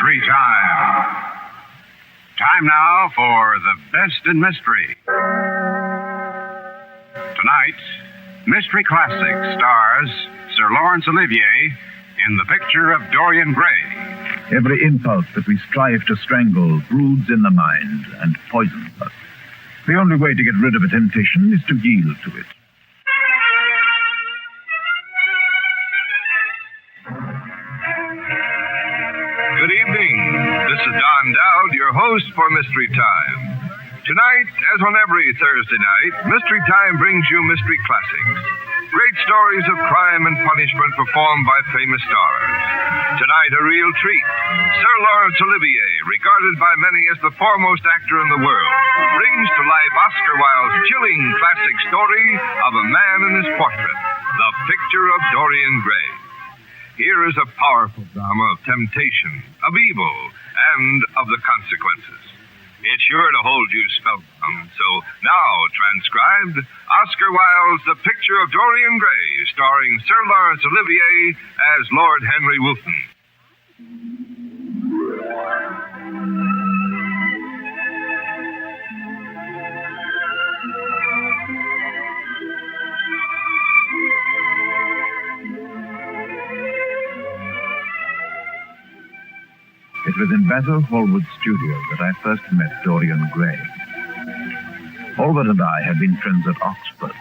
Mystery Time. Time now for the best in mystery. Tonight, Mystery Classic stars Sir Laurence Olivier in the picture of Dorian Gray. Every impulse that we strive to strangle broods in the mind and poisons us. The only way to get rid of a temptation is to yield to it. Good evening. This is Don Dowd, your host for Mystery Time. Tonight, as on every Thursday night, Mystery Time brings you Mystery Classics. Great stories of crime and punishment performed by famous stars. Tonight, a real treat. Sir Laurence Olivier, regarded by many as the foremost actor in the world, brings to life Oscar Wilde's chilling classic story of a man and his portrait, The Picture of Dorian Gray. Here is a powerful drama of temptation, of evil, and of the consequences. It's sure to hold you spellbound. So now, transcribed, Oscar Wilde's The Picture of Dorian Gray, starring Sir Laurence Olivier as Lord Henry Wotton. It was in Basil Hallward's studio that I first met Dorian Gray. Hallward and I had been friends at Oxford,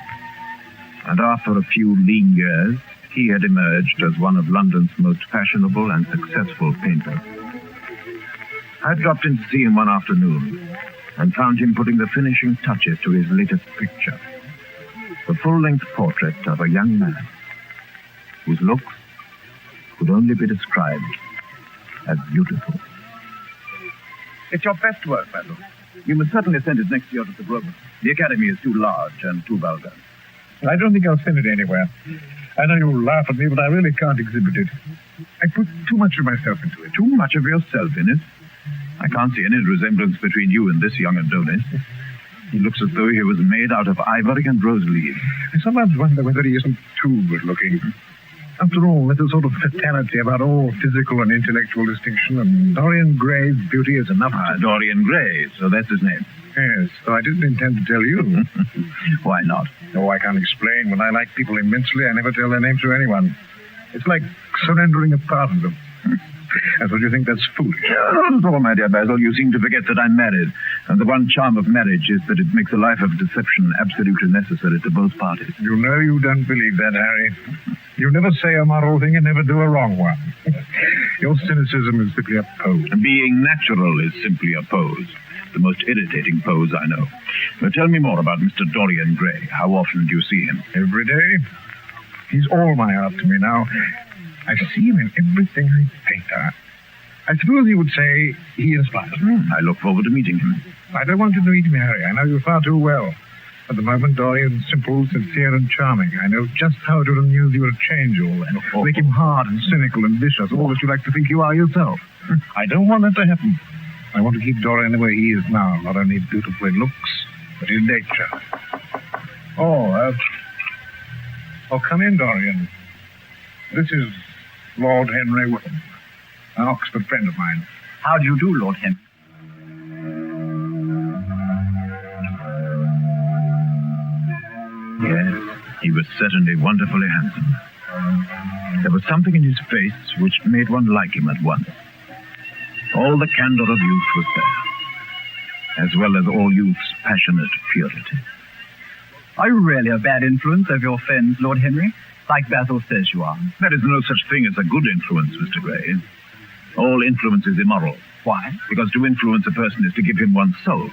and after a few lean years, he had emerged as one of London's most fashionable and successful painters. I dropped in to see him one afternoon and found him putting the finishing touches to his latest picture, the full-length portrait of a young man whose looks could only be described as beautiful. It's your best work, Basil. You must certainly send it next year to the program. The Academy is too large and too vulgar. I don't think I'll send it anywhere. I know you'll laugh at me, but I really can't exhibit it. I put too much of myself into it. Too much of yourself in it? I can't see any resemblance between you and this young Adonis. He looks as though he was made out of ivory and rose leaves. I sometimes wonder whether he isn't too good-looking. After all, there's a sort of fatality about all physical and intellectual distinction, and Dorian Gray's beauty is enough to... Dorian Gray, so that's his name. Yes, so I didn't intend to tell you. Why not? Oh, I can't explain. When I like people immensely, I never tell their names to anyone. It's like surrendering a part of them. I thought you think that's foolish. Not at all, my dear Basil. You seem to forget that I'm married, and the one charm of marriage is that it makes a life of deception absolutely necessary to both parties. You know you don't believe that, Harry. You never say a moral thing and never do a wrong one. Your cynicism is simply a pose. Being natural is simply a pose. The most irritating pose I know. Now, tell me more about Mr. Dorian Gray. How often do you see him? Every day. He's all my art to me now. I see him in everything I paint. I suppose he would say he inspires me. I look forward to meeting him. I don't want you to meet me, Harry. I know you far too well. At the moment, Dorian's simple, sincere, and charming. I know just how it would amuse you to change all that. Make him hard and cynical and vicious, all that you like to think you are yourself. I don't want that to happen. I want to keep Dorian the way he is now, not only beautiful in looks, but in nature. Oh, come in, Dorian. This is Lord Henry Wotton, an Oxford friend of mine. How do you do, Lord Henry? Yes, he was certainly wonderfully handsome. There was something in his face which made one like him at once. All the candor of youth was there, as well as all youth's passionate purity. Are you really a bad influence over your friends, Lord Henry? Like Basil says you are. There is no such thing as a good influence, Mr. Gray. All influence is immoral. Why? Because to influence a person is to give him one's soul.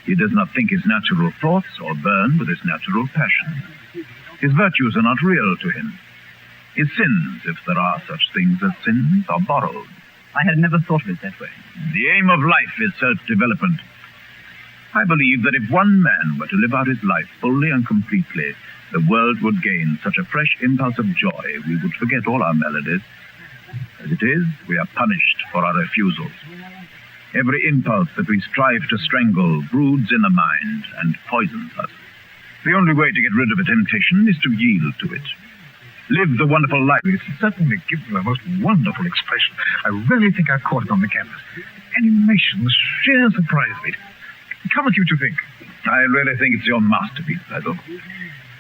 He does not think his natural thoughts or burn with his natural passions. His virtues are not real to him. His sins, if there are such things as sins, are borrowed. I had never thought of it that way. The aim of life is self-development. I believe that if one man were to live out his life fully and completely, the world would gain such a fresh impulse of joy we would forget all our maladies. As it is, we are punished for our refusals. Every impulse that we strive to strangle broods in the mind and poisons us. The only way to get rid of a temptation is to yield to it. live the wonderful life. It certainly gives you a most wonderful expression. I really think I caught it on the canvas. Animation, the sheer surprise of it. Come and see what you think. I really think it's your masterpiece, Basil.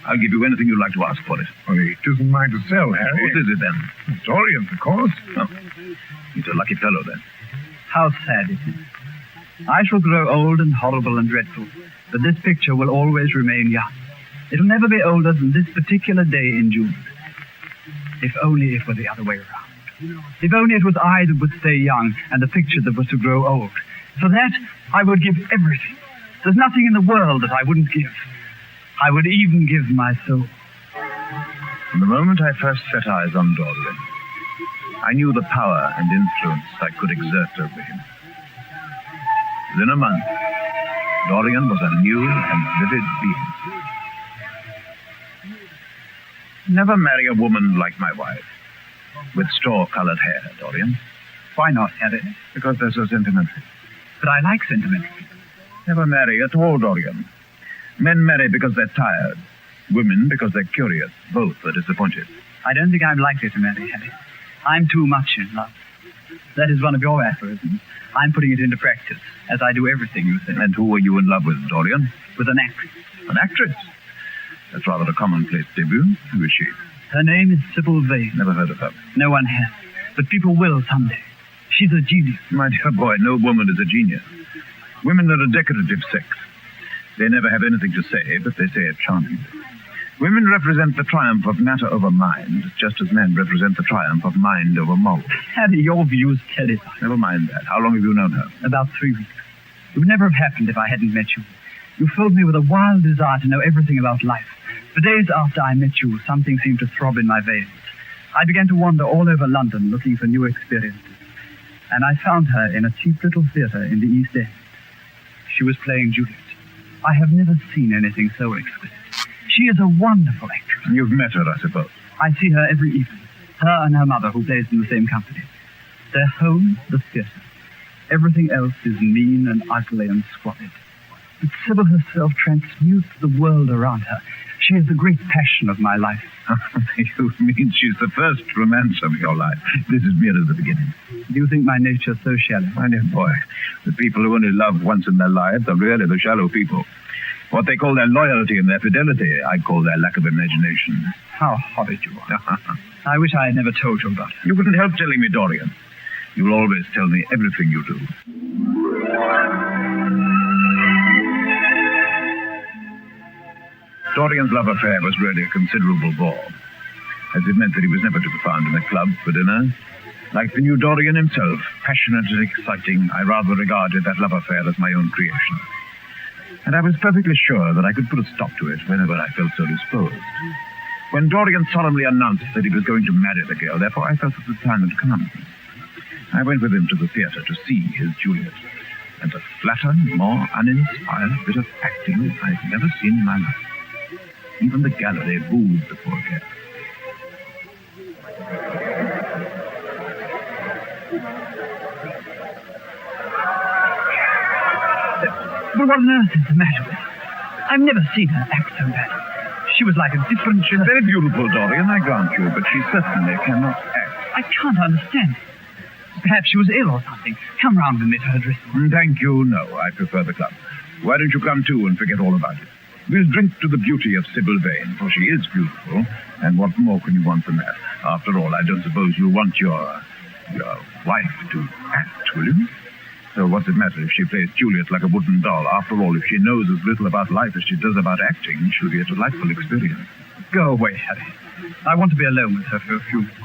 I'll give you anything you'd like to ask for it. Well, it isn't mine to sell, Harry. What is it, then? Dorian's, of course. Oh, he's a lucky fellow, then. How sad it is. I shall grow old and horrible and dreadful, but this picture will always remain young. It'll never be older than this particular day in June. If only it were the other way around. If only it was I that would stay young and the picture that was to grow old. For that, I would give everything. There's nothing in the world that I wouldn't give. I would even give my soul. From the moment I first set eyes on Dorian, I knew the power and influence I could exert over him. Within a month, Dorian was a new and vivid being. Never marry a woman like my wife, with straw-colored hair, Dorian. Why not, Harry? Because they're so sentimental. But I like sentimental. Never marry at all, Dorian. Men marry because they're tired. Women because they're curious. Both are disappointed. I don't think I'm likely to marry, Harry. I'm too much in love. That is one of your aphorisms. I'm putting it into practice, as I do everything you say. And who were you in love with, Dorian? With an actress. An actress? That's rather a commonplace debut. Who is she? Her name is Sybil Vane. Never heard of her. No one has, but people will someday. She's a genius. My dear boy, no woman is a genius. Women are a decorative sex. They never have anything to say, but they say it charmingly. Women represent the triumph of matter over mind, just as men represent the triumph of mind over moral. Harry, your views terrify. Never mind that. How long have you known her? About 3 weeks. It would never have happened if I hadn't met you. You filled me with a wild desire to know everything about life. For days after I met you, something seemed to throb in my veins. I began to wander all over London looking for new experiences. And I found her in a cheap little theatre in the East End. She was playing Juliet. I have never seen anything so exquisite. She is a wonderful actress. You've met her, I suppose. I see her every evening. Her and her mother, who plays in the same company. Their home, the theatre. Everything else is mean and ugly and squalid. But Sybil herself transmutes the world around her. She is the great passion of my life. You mean she's the first romance of your life? This is merely the beginning. Do you think my nature so shallow? My dear boy, the people who only love once in their lives are really the shallow people. What they call their loyalty and their fidelity, I call their lack of imagination. How horrid you are. I wish I had never told you about her. You couldn't help telling me, Dorian. You'll always tell me everything you do. Dorian's love affair was really a considerable bore, as it meant that he was never to be found in a club for dinner. Like the new Dorian himself, passionate and exciting, I rather regarded that love affair as my own creation. And I was perfectly sure that I could put a stop to it whenever I felt so disposed. When Dorian solemnly announced that he was going to marry the girl, therefore I felt that the time had come. I went with him to the theatre to see his Juliet. And a flatter, more uninspired bit of acting I've never seen in my life. Even the gallery booed the poor girl. But what on earth is the matter with her? I've never seen her act so badly. She was like a different... She's very beautiful, Dorian, I grant you, but she certainly cannot act. I can't understand. Perhaps she was ill or something. Come round with me to her dressing room. Thank you, no. I prefer the club. Why don't you come too and forget all about it? We'll drink to the beauty of Sybil Vane, for she is beautiful, and what more can you want than that? After all, I don't suppose you'll want your wife to act, will you? So what's it matter if she plays Juliet like a wooden doll? After all, if she knows as little about life as she does about acting, she'll be a delightful experience. Go away, Harry. I want to be alone with her for a few minutes.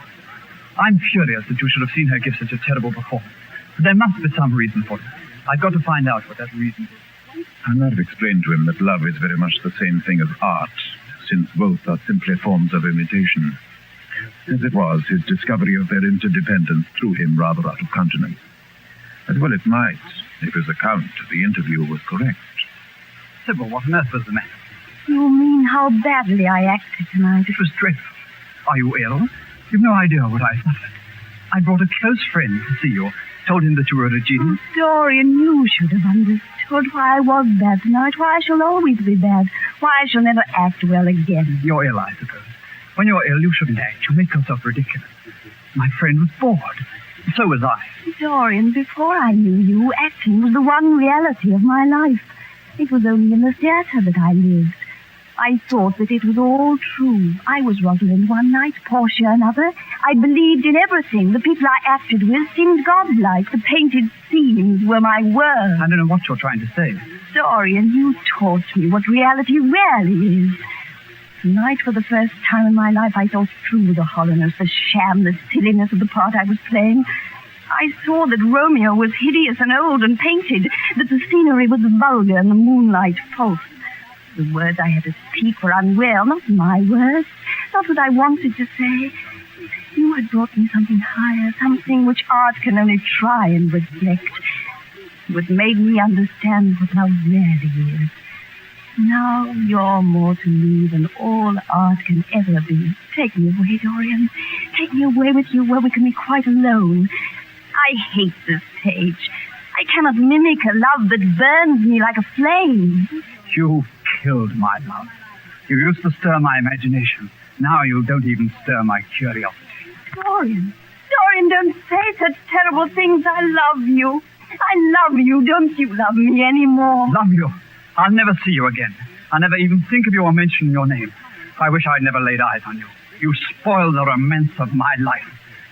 I'm furious that you should have seen her give such a terrible performance. But there must be some reason for it. I've got to find out what that reason is. I might have explained to him that love is very much the same thing as art, since both are simply forms of imitation. As it was, his discovery of their interdependence threw him rather out of countenance. As well it might, if his account of the interview was correct. Sybil, what on earth was the matter? You mean how badly I acted tonight? It was dreadful. Are you ill? You've no idea what I suffered. I brought a close friend to see you. Told him that you were a genius. Dorian, you should have understood why I was bad tonight, why I shall always be bad, why I shall never act well again. You're ill, I suppose. When you're ill, you shouldn't act. You make yourself ridiculous. My friend was bored. So was I. Dorian, before I knew you, acting was the one reality of my life. It was only in the theater that I lived. I thought that it was all true. I was Rosalind one night, Portia another. I believed in everything. The people I acted with seemed godlike. The painted scenes were my words. I don't know what you're trying to say. Dorian, you taught me what reality really is. Tonight, for the first time in my life, I saw through the hollowness, the sham, the silliness of the part I was playing. I saw that Romeo was hideous and old and painted, that the scenery was vulgar and the moonlight false. The words I had to speak were unreal, not my words, not what I wanted to say. You had brought me something higher, something which art can only try and reflect. What made me understand what love really is. Now you're more to me than all art can ever be. Take me away, Dorian. Take me away with you where we can be quite alone. I hate the stage. I cannot mimic a love that burns me like a flame. You killed my love. You used to stir my imagination. Now you don't even stir my curiosity. Dorian, don't say such terrible things. I love you. I love you. Don't you love me anymore? Love you? I'll never see you again. I'll never even think of you or mention your name. I wish I'd never laid eyes on you. You spoiled the romance of my life.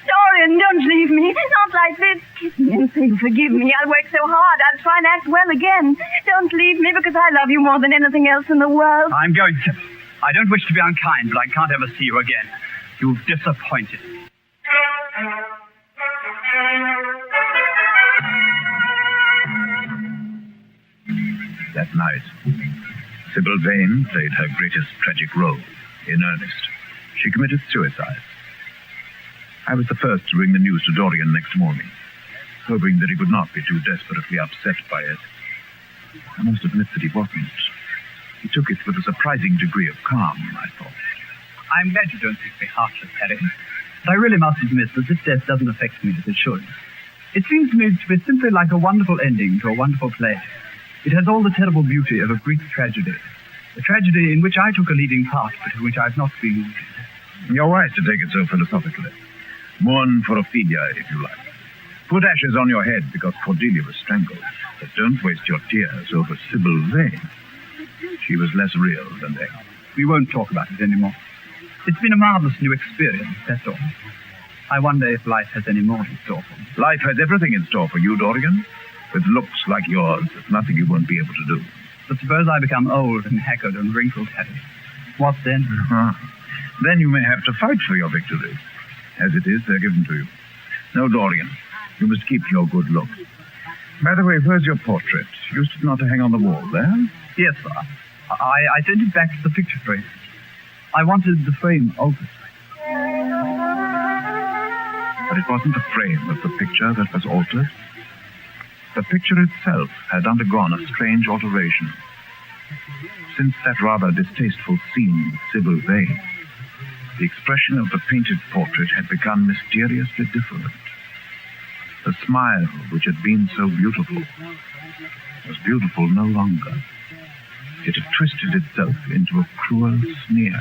Dorian, don't leave me. Not like this. Kiss me and say you forgive me. I'll work so hard. I'll try and act well again. Don't leave me because I love you more than anything else in the world. I'm going to. I don't wish to be unkind, but I can't ever see you again. You've disappointed me. That night, Sybil Vane played her greatest tragic role, in earnest. She committed suicide. I was the first to bring the news to Dorian next morning, hoping that he would not be too desperately upset by it. I must admit that he wasn't. He took it with a surprising degree of calm, I thought. I'm glad you don't think me heartless, Harry. But I really must admit that this death doesn't affect me as it should. It seems to me to be simply like a wonderful ending to a wonderful play. It has all the terrible beauty of a Greek tragedy. A tragedy in which I took a leading part, but in which I've not been wounded. You're right to take it so philosophically. Mourn for Ophelia, if you like. Put ashes on your head because Cordelia was strangled. But don't waste your tears over Sybil Vane. She was less real than they. We won't talk about it anymore. It's been a marvelous new experience, that's all. I wonder if life has any more in store for me. Life has everything in store for you, Dorian. With looks like yours, there's nothing you won't be able to do. But suppose I become old and haggard and wrinkled, Harry. What then? Then you may have to fight for your victories. As it is, they're given to you. No, Dorian, you must keep your good looks. By the way, where's your portrait? Used it not to hang on the wall there? Yes, sir. I sent it back to the picture frame. I wanted the frame altered. But it wasn't the frame of the picture that was altered. The picture itself had undergone a strange alteration. Since that rather distasteful scene with Sybil Vane, the expression of the painted portrait had become mysteriously different. The smile, which had been so beautiful, was beautiful no longer. It had twisted itself into a cruel sneer.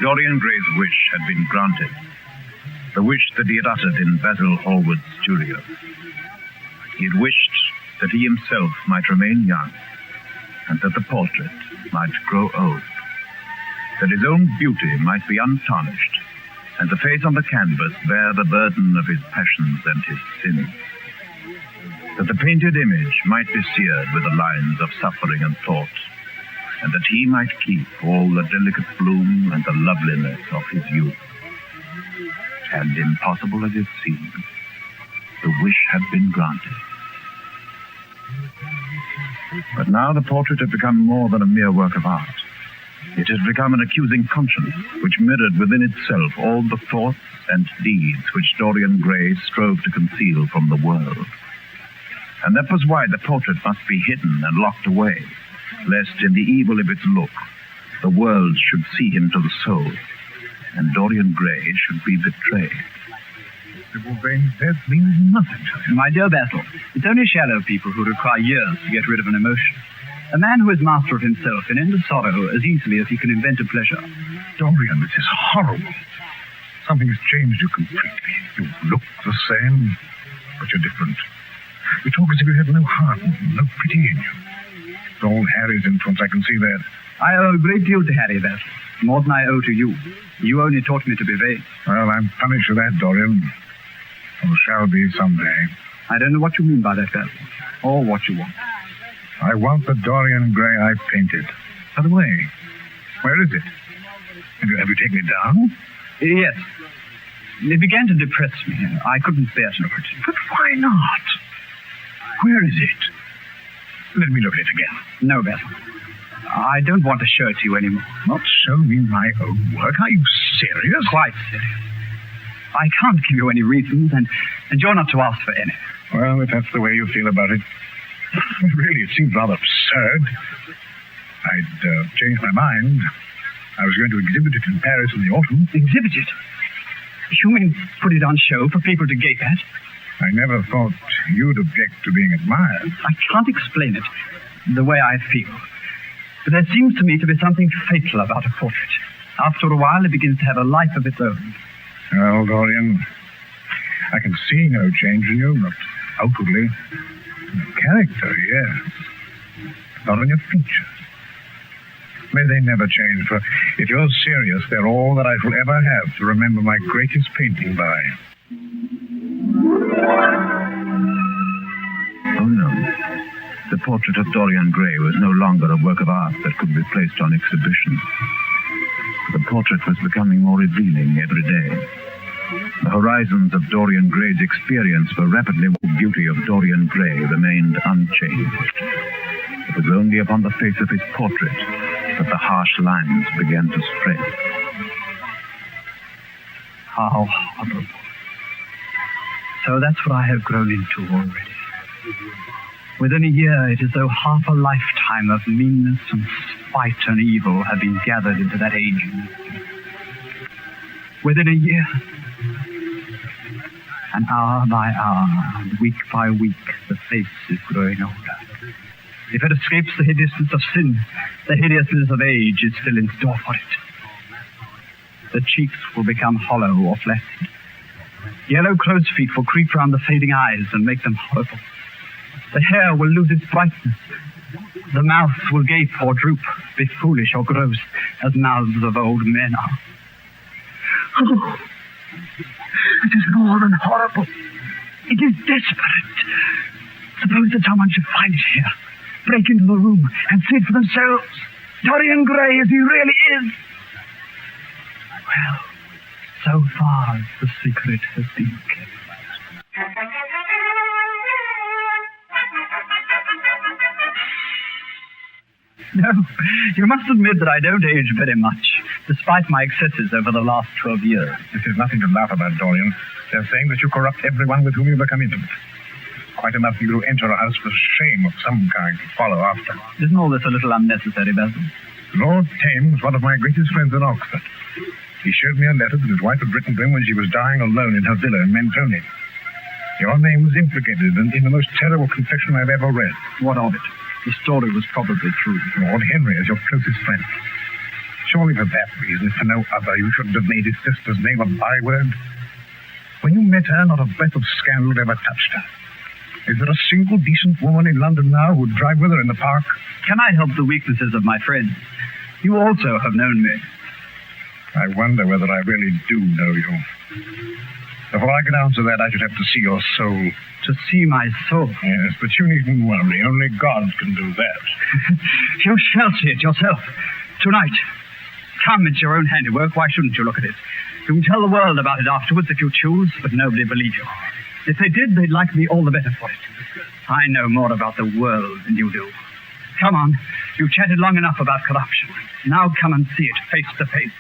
Dorian Gray's wish had been granted. The wish that he had uttered in Basil Hallward's studio. He had wished that he himself might remain young, and that the portrait might grow old. That his own beauty might be untarnished, and the face on the canvas bear the burden of his passions and his sins. That the painted image might be seared with the lines of suffering and thought, and that he might keep all the delicate bloom and the loveliness of his youth. And impossible as it seemed, the wish had been granted. But now the portrait had become more than a mere work of art. It had become an accusing conscience, which mirrored within itself all the thoughts and deeds which Dorian Gray strove to conceal from the world. And that was why the portrait must be hidden and locked away, lest in the evil of its look, the world should see him to the soul, and Dorian Gray should be betrayed. Sybil Vane's death means nothing to him. My dear Basil, it's only shallow people who require years to get rid of an emotion. A man who is master of himself can end a sorrow as easily as he can invent a pleasure. Dorian, this is horrible. Something has changed you completely. You look the same, but you're different. You talk as if you had no heart, no pity in you. It's all Harry's influence, I can see that. I owe a great deal to Harry, Basil. More than I owe to you. You only taught me to be vain. Well, I'm punished for that, Dorian. Or shall be someday. I don't know what you mean by that, Basil, or what you want. I want the Dorian Gray I painted. By the way, where is it? Have you taken it down? Yes. It began to depress me. I couldn't bear to look at it. But why not? Where is it? Let me look at it again. No, Basil. I don't want to show it to you anymore. Not show me my own work? Are you serious? Quite serious. I can't give you any reasons, and you're not to ask for any. Well, if that's the way you feel about it, really, it seems rather absurd. I'd changed my mind. I was going to exhibit it in Paris in the autumn. Exhibit it? You mean put it on show for people to gape at? I never thought you'd object to being admired. I can't explain it the way I feel. But there seems to me to be something fatal about a portrait. After a while, it begins to have a life of its own. Well, Dorian, I can see no change in you, not outwardly. In your character, yes. Not in your features. May they never change, for if you're serious, they're all that I shall ever have to remember my greatest painting by. Oh, no. The portrait of Dorian Gray was no longer a work of art that could be placed on exhibition. The portrait was becoming more revealing every day. The horizons of Dorian Gray's experience were rapidly. The beauty of Dorian Gray remained unchanged. It was only upon the face of his portrait that the harsh lines began to spread. How horrible. So that's what I have grown into already. Within a year, it is though half a lifetime of meanness and spite and evil have been gathered into that aging. Within a year, and hour by hour, and week by week, the face is growing older. If it escapes the hideousness of sin, the hideousness of age is still in store for it. The cheeks will become hollow or flaccid. Yellow crow's feet will creep round the fading eyes and make them horrible. The hair will lose its brightness. The mouth will gape or droop, be foolish or gross, as mouths of old men are. Oh, it is more than horrible. It is desperate. Suppose that someone should find it here, break into the room, and see it for themselves. Dorian Gray as he really is. Well, so far the secret has been kept. No, you must admit that I don't age very much, despite my excesses over the last 12 years. This is nothing to laugh about, Dorian. They're saying that you corrupt everyone with whom you become intimate. Quite enough for you to enter a house with shame of some kind to follow after. Isn't all this a little unnecessary, Basil? Lord Thames was one of my greatest friends in Oxford. He showed me a letter that his wife had written to him when she was dying alone in her villa in Mentone. Your name was implicated in the most terrible confession I've ever read. What of it? The story was probably true. Lord Henry is your closest friend. Surely for that reason, if for no other, you shouldn't have made his sister's name a byword. When you met her, not a breath of scandal ever touched her. Is there a single decent woman in London now who'd drive with her in the park? Can I help the weaknesses of my friends? You also have known me. I wonder whether I really do know you. Before I can answer that, I should have to see your soul. To see my soul? Yes, but you needn't worry. Only God can do that. You shall see it yourself. Tonight. Come, it's your own handiwork. Why shouldn't you look at it? You can tell the world about it afterwards if you choose, but nobody believe you. If they did, they'd like me all the better for it. I know more about the world than you do. Come on. You've chatted long enough about corruption. Now come and see it face to face.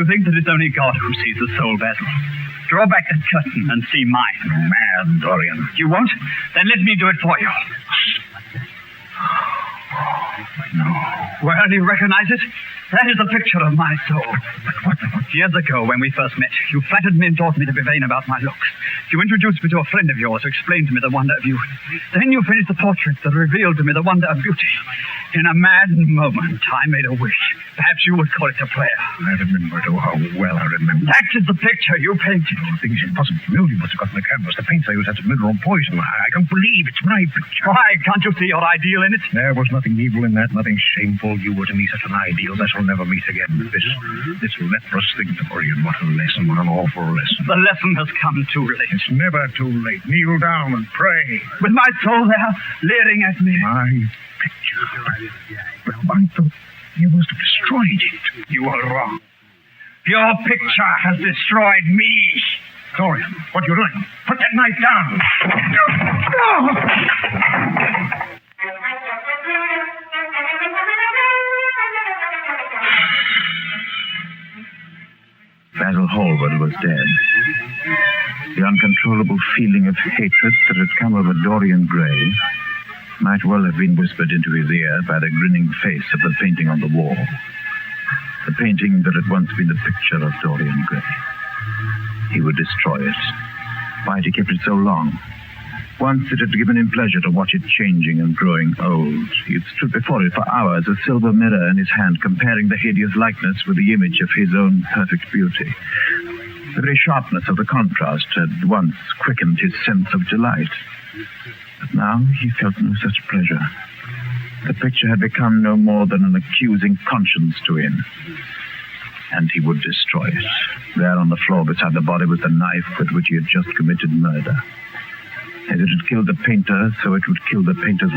You think that it's only God who sees the soul, Basil? Draw back that curtain and see mine. Mad, Dorian. You won't? Then let me do it for you. No. Well, you recognize it? That is a picture of my soul. Years ago, when we first met, you flattered me and taught me to be vain about my looks. You introduced me to a friend of yours who explained to me the wonder of youth. Then you finished the portrait that revealed to me the wonder of beauty. In a mad moment, I made a wish. Perhaps you would call it a prayer. I remember it. Oh, how well I remember. That is the picture you painted. The thing is impossible. Mildew must have gotten the canvas. The paints I used had some mineral poison. I don't believe it's my picture. Why, can't you see your ideal in it? There was nothing evil in that, nothing shameful. You were to me such an ideal. I shall never meet again. This leprous thing, Dorian. What a lesson. What an awful lesson. The lesson has come too late. It's never too late. Kneel down and pray. With my soul there, leering at me. My picture. But I thought you must have destroyed it. You are wrong. Your picture has destroyed me. Dorian, what are you doing? Put that knife down. Basil Hallward was dead. The uncontrollable feeling of hatred that had come over Dorian Gray might well have been whispered into his ear by the grinning face of the painting on the wall. The painting that had once been the picture of Dorian Gray. He would destroy it. Why had he kept it so long? Once it had given him pleasure to watch it changing and growing old. He had stood before it for hours, a silver mirror in his hand, comparing the hideous likeness with the image of his own perfect beauty. The very sharpness of the contrast had once quickened his sense of delight. But now he felt no such pleasure. The picture had become no more than an accusing conscience to him. And he would destroy it. There on the floor beside the body was the knife with which he had just committed murder. As it had killed the painter, so it would kill the painter's...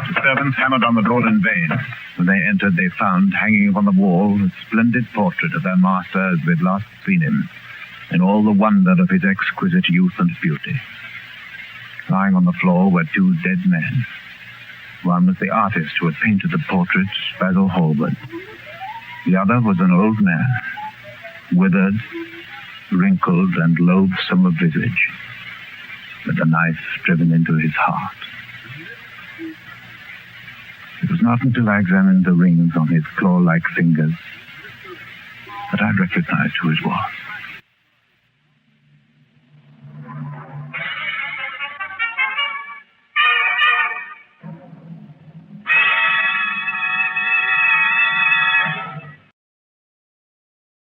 The servants hammered on the door in vain. When they entered, they found, hanging upon the wall, a splendid portrait of their master as they'd last seen him, in all the wonder of his exquisite youth and beauty. Lying on the floor were two dead men. One was the artist who had painted the portrait, Basil Hallward. The other was an old man, withered, wrinkled, and loathsome of visage, with a knife driven into his heart. It was not until I examined the rings on his claw-like fingers that I recognized who it was.